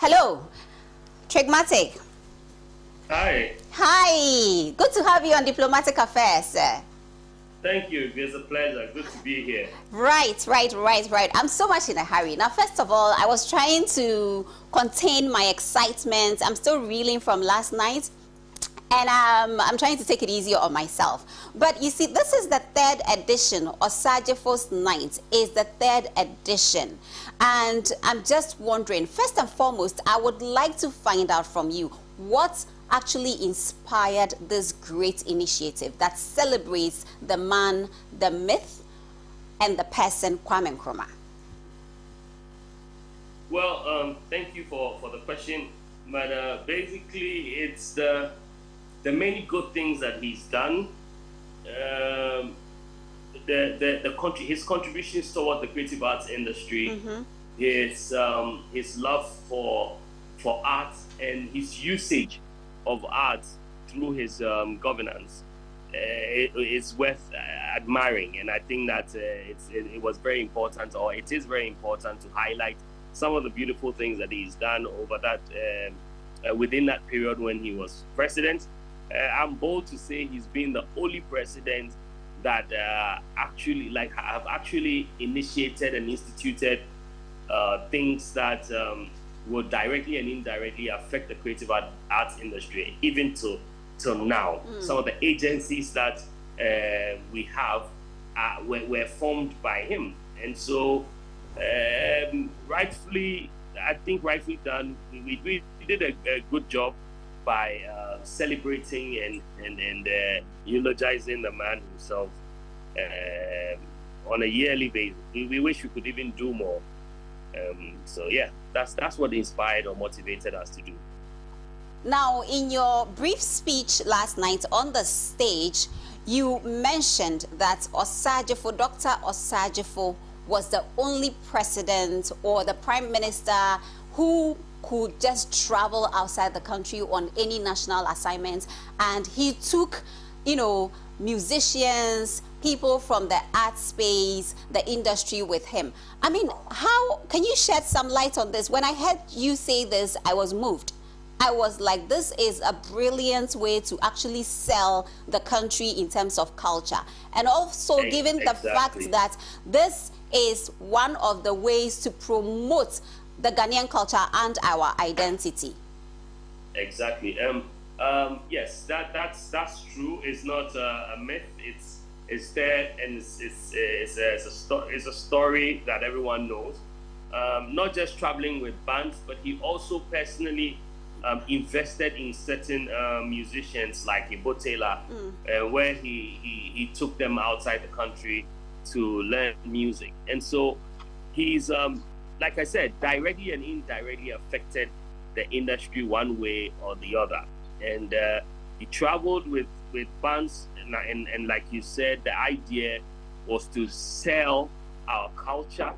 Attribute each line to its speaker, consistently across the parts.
Speaker 1: Hello, Trigmatic.
Speaker 2: Hi.
Speaker 1: Hi, good to have you on Diplomatic Affairs.
Speaker 2: Thank you. It's a pleasure. Good to be here.
Speaker 1: Right. I'm so much in a hurry. Now, first of all, I was trying to contain my excitement. I'm still reeling from last night. And I'm trying to take it easier on myself. But you see, this is the third edition. Osagyefo's Night is the third edition. And I'm just wondering, first and foremost, I would like to find out from you what actually inspired this great initiative that celebrates the man, the myth, and the person, Kwame Nkrumah.
Speaker 2: Well, thank you for the question. But basically, it's the many good things that he's done, his contributions toward the creative arts industry, his love for art and his usage of art through his governance is worth admiring. And I think that it was very important, or it is very important, to highlight some of the beautiful things that he's done over that within that period when he was president. I'm bold to say he's been the only president that have actually initiated and instituted things that will directly and indirectly affect the creative arts industry, even till now. Some of the agencies that we have were formed by him, and so rightfully done. We did a good job by celebrating and eulogizing the man himself on a yearly basis. We wish we could even do more. So yeah, that's what inspired or motivated us to do.
Speaker 1: Now, in your brief speech last night on the stage, you mentioned that Dr. Osagyefo was the only president or the prime minister who could just travel outside the country on any national assignments, and he took, musicians, people from the art space, the industry with him. I mean, how can you shed some light on this? When I heard you say this, I was moved. I was like, this is a brilliant way to actually sell the country in terms of culture. And also given the fact that this is one of the ways to promote the Ghanaian culture and our identity.
Speaker 2: Exactly. Yes, that's true. It's not a myth. It's there, and it's a story that everyone knows. Not just traveling with bands, but he also personally invested in certain musicians like Ibo Taylor, where he took them outside the country to learn music. And so he's like I said, directly and indirectly affected the industry one way or the other. And he traveled with bands, and like you said, the idea was to sell our culture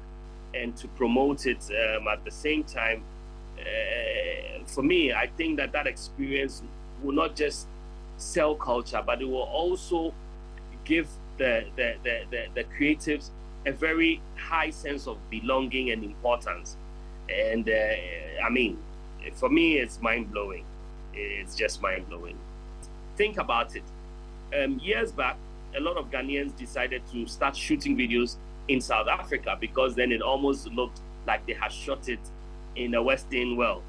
Speaker 2: and to promote it at the same time. For me, I think that experience will not just sell culture, but it will also give the creatives a very high sense of belonging and importance. And I mean, for me, it's mind-blowing. It's just mind-blowing. Think about it. Years back, a lot of Ghanaians decided to start shooting videos in South Africa, because then it almost looked like they had shot it in the Western world.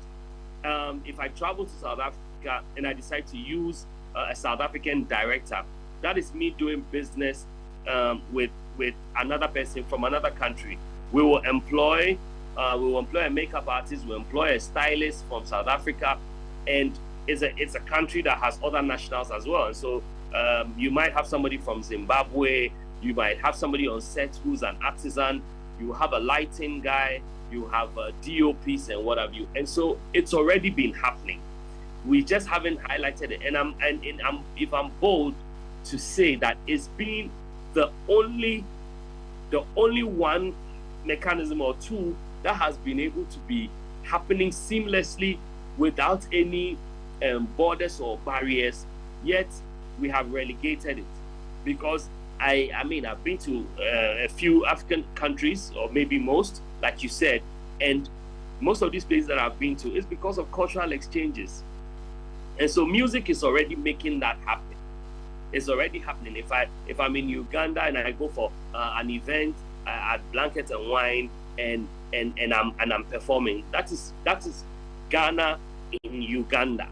Speaker 2: If I travel to South Africa and I decide to use a South African director, that is me doing business with another person from another country. We will employ a makeup artist, we'll employ a stylist from South Africa, and it's a country that has other nationals as well. And so you might have somebody from Zimbabwe, you might have somebody on set who's an artisan, you have a lighting guy, you have DOPs and what have you. And so it's already been happening. We just haven't highlighted it. And if I'm bold to say that it's been the only one mechanism or tool that has been able to be happening seamlessly without any borders or barriers, yet we have relegated it. Because I mean, I've been to a few African countries, or maybe most, like you said, and most of these places that I've been to is because of cultural exchanges. And so music is already making that happen. It's already happening. If I'm in Uganda and I go for an event at Blanket and Wine and I'm performing, that is Ghana in Uganda,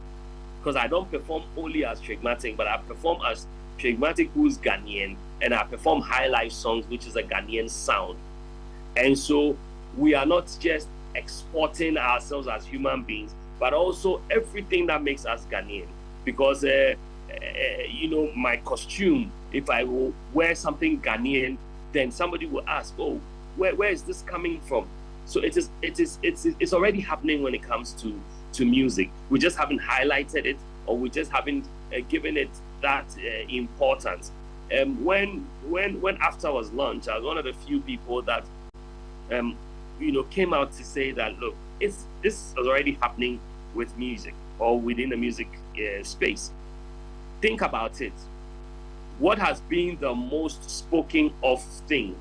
Speaker 2: because I don't perform only as Trigmatic, but I perform as Trigmatic, who's Ghanaian, and I perform high life songs, which is a Ghanaian sound. And so we are not just exporting ourselves as human beings, but also everything that makes us Ghanaian. Because you know, my costume, if I will wear something Ghanaian, then somebody will ask, oh, where is this coming from? So it's already happening when it comes to music. We just haven't highlighted it, or we just haven't given it that importance. When AFTA was launched, I was one of the few people that you know, came out to say that, look, this is already happening with music, or within the music space. Think about it. What has been the most spoken of thing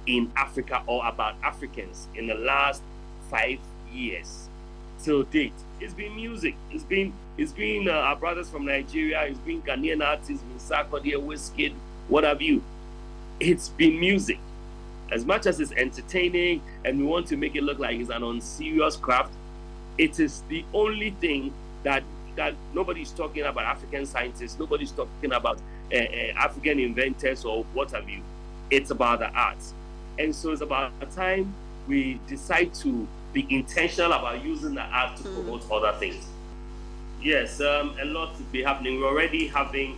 Speaker 2: in Africa or about Africans in the last 5 years till date? It's been music. It's been our brothers from Nigeria. It's been Ghanaian artists, it's been Sarkodie, Wizkid, what have you. It's been music. As much as it's entertaining and we want to make it look like it's an unserious craft, it is the only thing that nobody's talking about. African scientists, nobody's talking about African inventors or what have you. It's about the arts. And so it's about the time we decide to be intentional about using the art to promote other things. Yes, a lot to be happening. We're already having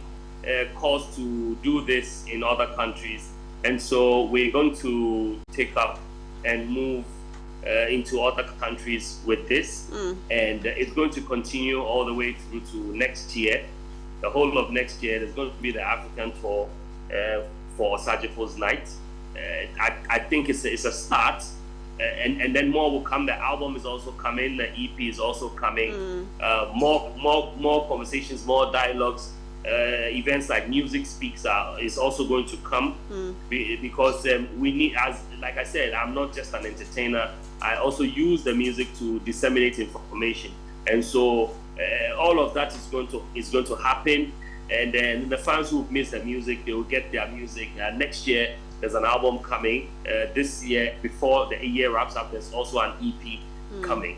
Speaker 2: calls to do this in other countries. And so we're going to take up and move into other countries with this. And it's going to continue all the way through to next year. The whole of next year, there's going to be the African tour for Osagyefo's night. I think it's a start. And then more will come. The album is also coming. The EP is also coming. More conversations, more dialogues. Events like Music Speaks is also going to come because we need, as like I said, I'm not just an entertainer. I also use the music to disseminate information, and so all of that is going to happen. And then the fans who miss the music, they will get their music. Next year, there's an album coming. This year, before the year wraps up, there's also an EP coming.